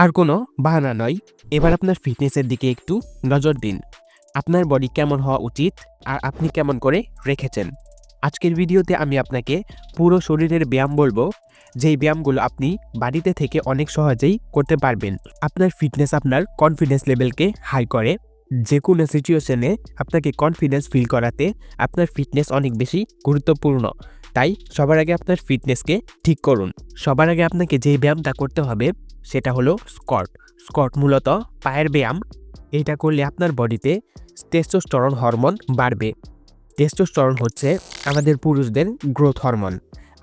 আর কোনো বাহানা নয়, এবার আপনার ফিটনেসের দিকে একটু নজর দিন। আপনার বডি কেমন হওয়া উচিত আর আপনি কেমন করে রেখেছেন। আজকের ভিডিওতে আমি আপনাকে পুরো শরীরের ব্যায়াম বলবো, যেই ব্যায়ামগুলো আপনি বাড়িতে থেকে অনেক সহজেই করতে পারবেন। আপনার ফিটনেস আপনার কনফিডেন্স লেভেলকে হাই করে। যে কোনো সিচুয়েশনে আপনাকে কনফিডেন্স ফিল করাতে আপনার ফিটনেস অনেক বেশি গুরুত্বপূর্ণ। তাই সবার আগে আপনার ফিটনেসকে ঠিক করুন। সবার আগে আপনাকে যেই ব্যায়ামটা করতে হবে সেটা হলো স্কোয়াট। স্কোয়াট মূলত পায়ের ব্যায়াম। এইটা করলে আপনার বডিতে টেস্টোস্টেরন হরমোন বাড়বে। টেস্টোস্টেরন হচ্ছে আমাদের পুরুষদের গ্রোথ হরমোন।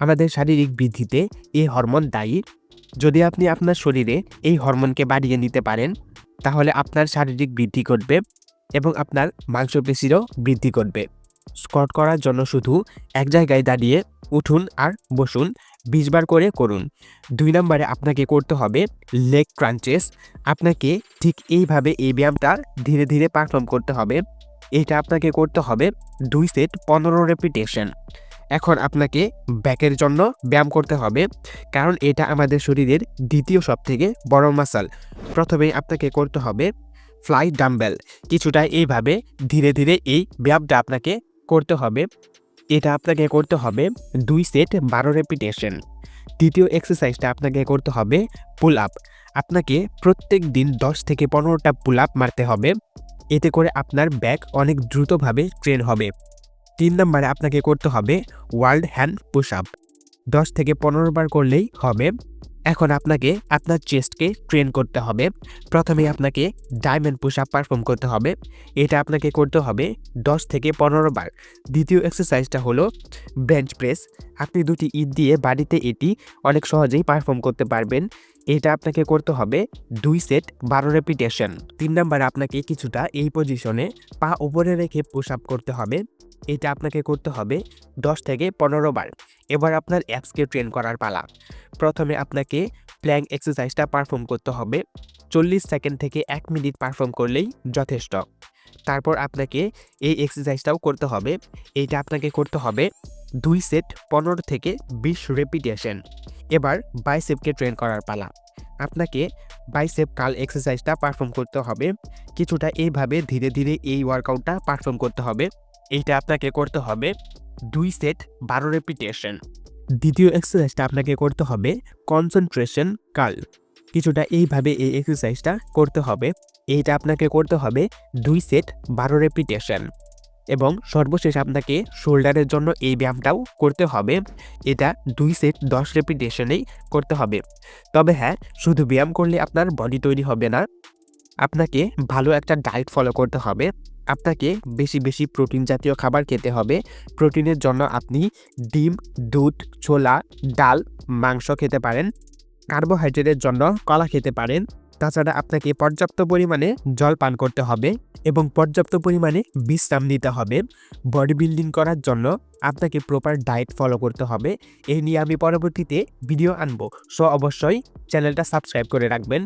আমাদের শারীরিক বৃদ্ধিতে এই হরমোন দায়ী। যদি আপনি আপনার শরীরে এই হরমোনকে বাড়িয়ে নিতে পারেন, তাহলে আপনার শারীরিক বৃদ্ধি ঘটবে এবং আপনার মাংসপেশিরও বৃদ্ধি ঘটবে। স্কোয়াট করার জন্য শুধু এক জায়গায় দাঁড়িয়ে উঠুন আর বসুন, 20 বার করে করুন। 2 নম্বরে আপনাকে করতে হবে লেগ ক্রাঞ্চেস। আপনাকে ঠিক এইভাবে এই ব্যায়ামটা ধীরে ধীরে পারফর্ম করতে হবে। এটা আপনাকে করতে হবে 2 সেট 15 রেপিটেশন। এখন আপনাকে ব্যাকের জন্য ব্যায়াম করতে হবে, কারণ এটা আমাদের শরীরের দ্বিতীয় সবথেকে বড় মাসল। প্রথমেই আপনাকে করতে হবে ফ্লাই ডাম্বেল। কিছুটা এইভাবে ধীরে ধীরে এই ব্যায়ামটা আপনাকে করতে হবে। এটা আপনাকে করতে হবে 2 সেট 12 রেপিটেশন। দ্বিতীয় এক্সারসাইজটা আপনাকে করতে হবে পুল আপ। আপনাকে প্রত্যেক দিন 10 থেকে 15টা পুল আপ মারতে হবে। এতে করে আপনার ব্যাক অনেক দ্রুতভাবে ট্রেন হবে। 3 নম্বরে আপনাকে করতে হবে ওয়ার্ল্ড হ্যান্ড পুশ আপ। 10 থেকে 15 বার করলেই হবে। এখন আপনাকে আপনার চেস্টকে ট্রেন করতে হবে। প্রথমে আপনাকে ডায়মন্ড পুশ আপ পারফর্ম করতে হবে। এটা আপনাকে করতে হবে 10 থেকে 15 বার। দ্বিতীয় এক্সারসাইজটা হলো বেঞ্চ প্রেস। আপনি 2টি ইট দিয়ে বাড়িতে এটি অনেক সহজেই পারফর্ম করতে পারবেন। এটা আপনাকে করতে হবে 2 সেট 12 রেপিটেশন। 3 নম্বরে আপনাকে কিছুটা এই পজিশনে পা উপরে রেখে পুশ আপ করতে হবে। এটা আপনাকে করতে হবে 10 থেকে 15 বার। এবার আপনার অ্যাপসকে ট্রেন করার পালা। প্রথমে আপনাকে প্ল্যাঙ্ক এক্সারসাইজটা পারফর্ম করতে হবে। 40 সেকেন্ড থেকে 1 মিনিট পারফর্ম করলেই যথেষ্ট। তারপর আপনাকে এই এক্সারসাইজটাও করতে হবে। এইটা আপনাকে করতে হবে 2 সেট 15 থেকে 20 রেপিটেশন। এবার বাইসেপকে ট্রেন করার পালা। আপনাকে বাইসেপ কার্ল এক্সারসাইজটা পারফর্ম করতে হবে। কিছুটা এইভাবে ধীরে ধীরে এই ওয়ার্কআউটটা পারফর্ম করতে হবে। এইটা আপনাকে করতে হবে 2 সেট 12 রেপিটেশন। দ্বিতীয় এক্সারসাইজটা আপনাকে করতে হবে কনসেন্ট্রেশন কার্ল। কিছুটা এইভাবে এই এক্সারসাইজটা করতে হবে। এইটা আপনাকে করতে হবে 2 সেট 12 রেপিটেশন। এবং সর্বশেষ আপনাকে শোল্ডারের জন্য এই ব্যায়ামটাও করতে হবে। এটা 2 সেট 10 রেপিটেশনেই করতে হবে। তবে হ্যাঁ, শুধু ব্যায়াম করলে আপনার বডি তৈরি হবে না। আপনাকে ভালো একটা ডায়েট ফলো করতে হবে। আপনাকে বেশি বেশি প্রোটিন জাতীয় খাবার খেতে হবে। প্রোটিনের জন্য আপনি ডিম, দুধ, ছোলা, ডাল, মাংস খেতে পারেন। কার্বোহাইড্রেটের জন্য কলা খেতে পারেন। তাছাড়া আপনাকে পর্যাপ্ত পরিমাণে জল পান করতে হবে এবং পর্যাপ্ত পরিমাণে বিশ্রাম নিতে হবে। বডি বিল্ডিং করার জন্য আপনাকে প্রপার ডায়েট ফলো করতে হবে। এই নিয়ে আমি পরবর্তীতে ভিডিও আনবো, সো অবশ্যই চ্যানেলটা সাবস্ক্রাইব করে রাখবেন।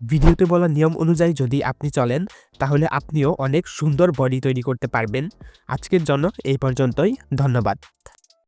ভিডিওতে বলা নিয়ম অনুযায়ী যদি আপনি চলেন, তাহলে আপনিও অনেক সুন্দর বডি তৈরি করতে পারবেন। আজকের জন্য এই পর্যন্তই। ধন্যবাদ।